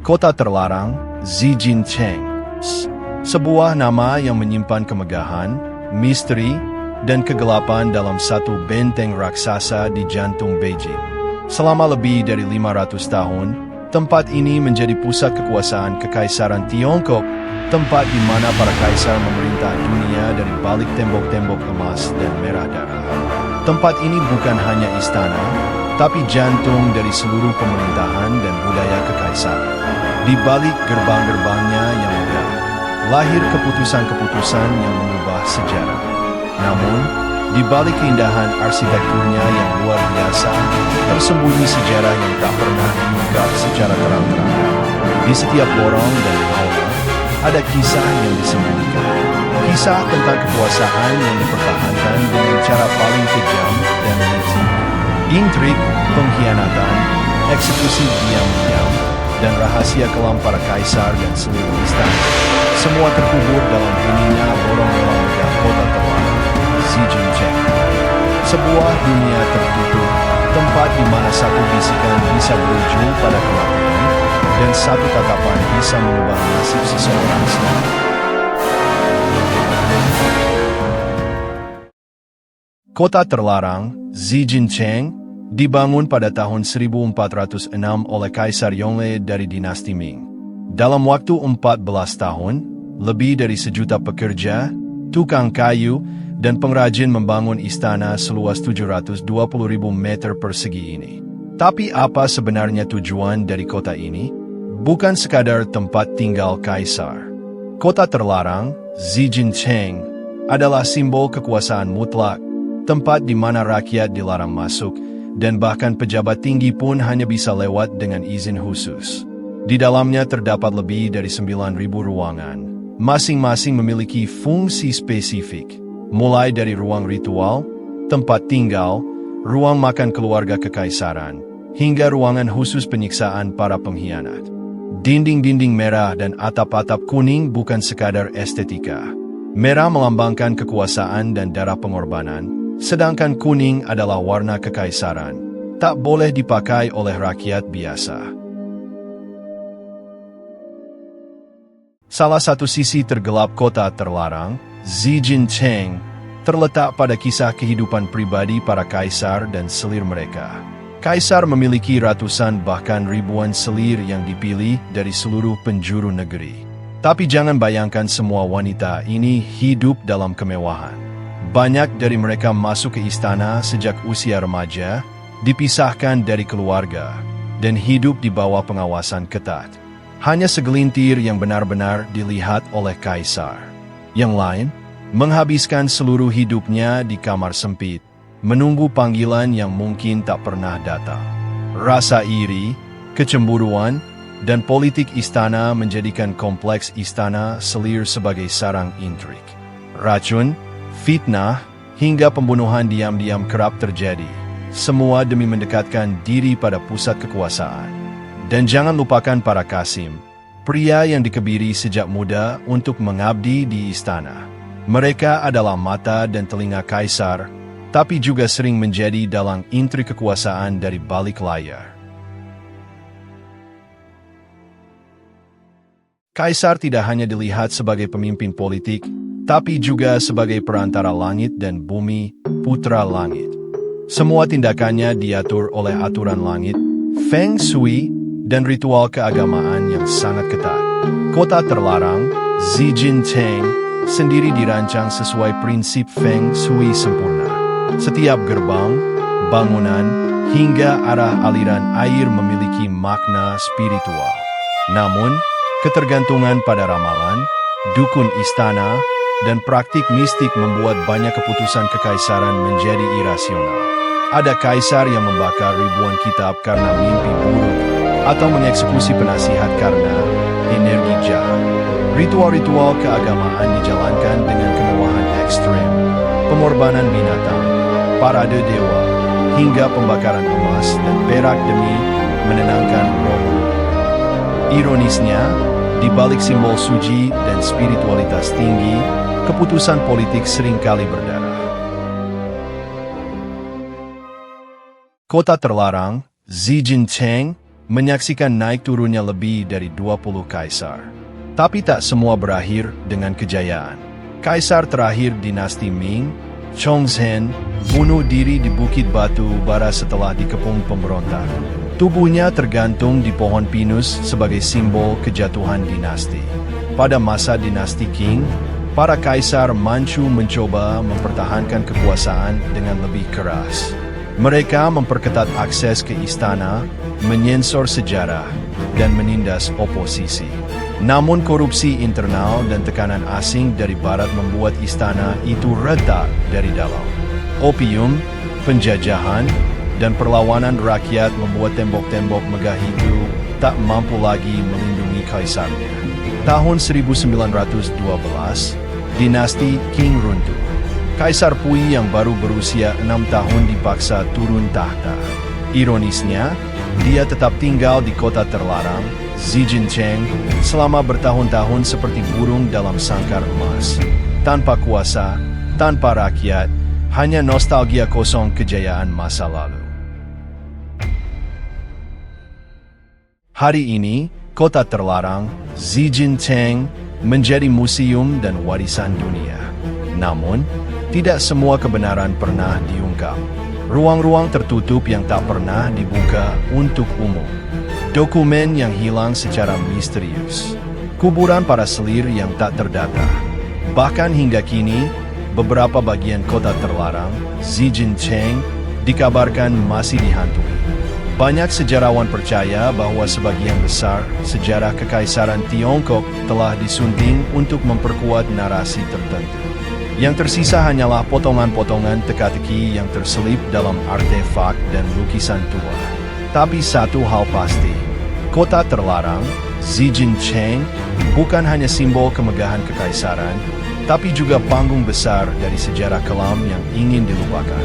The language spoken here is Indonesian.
Kota terlarang, Zijincheng. Sebuah nama yang menyimpan kemegahan, misteri, dan kegelapan dalam satu benteng raksasa di jantung Beijing. Selama lebih dari 500 tahun, tempat ini menjadi pusat kekuasaan Kekaisaran Tiongkok, tempat di mana para kaisar memerintah dunia dari balik tembok-tembok emas dan merah darah. Tempat ini bukan hanya istana, tapi jantung dari seluruh pemerintahan dan budaya kekaisaran. Di balik gerbang-gerbangnya yang megah, lahir keputusan-keputusan yang mengubah sejarah. Namun, di balik keindahan arsitekturnya yang luar biasa, tersembunyi sejarah yang tak pernah diungkap secara terang-terangan. Di setiap lorong dan aula, ada kisah yang disembunyikan. Kisah tentang kekuasaan yang dipertahankan dengan cara paling kejam dan licik. Intrik, pengkhianatan, eksekusi diam-diam, dan rahasia kelam para kaisar dan seluruh istana. Semua terkubur dalam heningnya lorong-lorong megah kota terlarang, Zijincheng. Sebuah dunia tertutup, tempat di mana satu bisikan bisa berujung pada kematian, dan satu tatapan bisa mengubah nasib seseorang sendiri. Kota terlarang, Zijincheng, dibangun pada tahun 1406 oleh Kaisar Yongle dari dinasti Ming. Dalam waktu 14 tahun, lebih dari 1 juta pekerja, tukang kayu, dan pengrajin membangun istana seluas 720.000 meter persegi ini. Tapi apa sebenarnya tujuan dari kota ini? Bukan sekadar tempat tinggal kaisar. Kota terlarang, Zijincheng, adalah simbol kekuasaan mutlak, tempat di mana rakyat dilarang masuk, dan bahkan pejabat tinggi pun hanya bisa lewat dengan izin khusus. Di dalamnya terdapat lebih dari 9.000 ruangan. Masing-masing memiliki fungsi spesifik, mulai dari ruang ritual, tempat tinggal, ruang makan keluarga kekaisaran, hingga ruangan khusus penyiksaan para pengkhianat. Dinding-dinding merah dan atap-atap kuning bukan sekadar estetika. Merah melambangkan kekuasaan dan darah pengorbanan, sedangkan kuning adalah warna kekaisaran. Tak boleh dipakai oleh rakyat biasa. Salah satu sisi tergelap kota terlarang, Zijincheng, terletak pada kisah kehidupan pribadi para kaisar dan selir mereka. Kaisar memiliki ratusan bahkan ribuan selir yang dipilih dari seluruh penjuru negeri. Tapi jangan bayangkan semua wanita ini hidup dalam kemewahan. Banyak dari mereka masuk ke istana sejak usia remaja, dipisahkan dari keluarga, dan hidup di bawah pengawasan ketat. Hanya segelintir yang benar-benar dilihat oleh kaisar. Yang lain, menghabiskan seluruh hidupnya di kamar sempit, menunggu panggilan yang mungkin tak pernah datang. Rasa iri, kecemburuan, dan politik istana menjadikan kompleks istana selir sebagai sarang intrik. Racun, fitnah, hingga pembunuhan diam-diam kerap terjadi, semua demi mendekatkan diri pada pusat kekuasaan. Dan jangan lupakan para Qasim, pria yang dikebiri sejak muda untuk mengabdi di istana. Mereka adalah mata dan telinga kaisar, tapi juga sering menjadi dalang intrik kekuasaan dari balik layar. Kaisar tidak hanya dilihat sebagai pemimpin politik, tapi juga sebagai perantara langit dan bumi, putra langit. Semua tindakannya diatur oleh aturan langit, Feng Shui, dan ritual keagamaan yang sangat ketat. Kota terlarang, Zijincheng, sendiri dirancang sesuai prinsip Feng Shui sempurna. Setiap gerbang, bangunan, hingga arah aliran air memiliki makna spiritual. Namun, ketergantungan pada ramalan, dukun istana, dan praktik mistik membuat banyak keputusan kekaisaran menjadi irasional. Ada kaisar yang membakar ribuan kitab karena mimpi buruk, atau mengeksekusi penasihat karena energi jahat. Ritual-ritual keagamaan dijalankan dengan kemewahan ekstrem, pengorbanan binatang, parade dewa, hingga pembakaran emas dan perak demi menenangkan roh. Ironisnya, di balik simbol suci dan spiritualitas tinggi, keputusan politik seringkali berdarah. Kota terlarang, Zijincheng, menyaksikan naik turunnya lebih dari 20 kaisar. Tapi tak semua berakhir dengan kejayaan. Kaisar terakhir dinasti Ming, Chongzhen, bunuh diri di Bukit Batu Bara setelah dikepung pemberontak. Tubuhnya tergantung di pohon pinus sebagai simbol kejatuhan dinasti. Pada masa dinasti Qing, para kaisar Manchu mencoba mempertahankan kekuasaan dengan lebih keras. Mereka memperketat akses ke istana, menyensor sejarah, dan menindas oposisi. Namun korupsi internal dan tekanan asing dari barat membuat istana itu retak dari dalam. Opium, penjajahan, dan perlawanan rakyat membuat tembok-tembok megah itu tak mampu lagi melindungi kaisarnya. Tahun 1912, dinasti Qing runtuh. Kaisar Pui yang baru berusia 6 tahun dipaksa turun tahta. Ironisnya, dia tetap tinggal di kota terlarang, Zhijincheng, selama bertahun-tahun seperti burung dalam sangkar emas. Tanpa kuasa, tanpa rakyat, hanya nostalgia kosong kejayaan masa lalu. Hari ini, kota terlarang, Zhijincheng, menjadi museum dan warisan dunia. Namun, tidak semua kebenaran pernah diungkap. Ruang-ruang tertutup yang tak pernah dibuka untuk umum. Dokumen yang hilang secara misterius. Kuburan para selir yang tak terdata. Bahkan hingga kini, beberapa bagian kota terlarang, Zhijincheng, dikabarkan masih dihantui. Banyak sejarawan percaya bahwa sebagian besar sejarah Kekaisaran Tiongkok telah disunting untuk memperkuat narasi tertentu. Yang tersisa hanyalah potongan-potongan teka-teki yang terselip dalam artefak dan lukisan tua. Tapi satu hal pasti, kota terlarang, Zhijincheng, bukan hanya simbol kemegahan kekaisaran, tapi juga panggung besar dari sejarah kelam yang ingin dilupakan.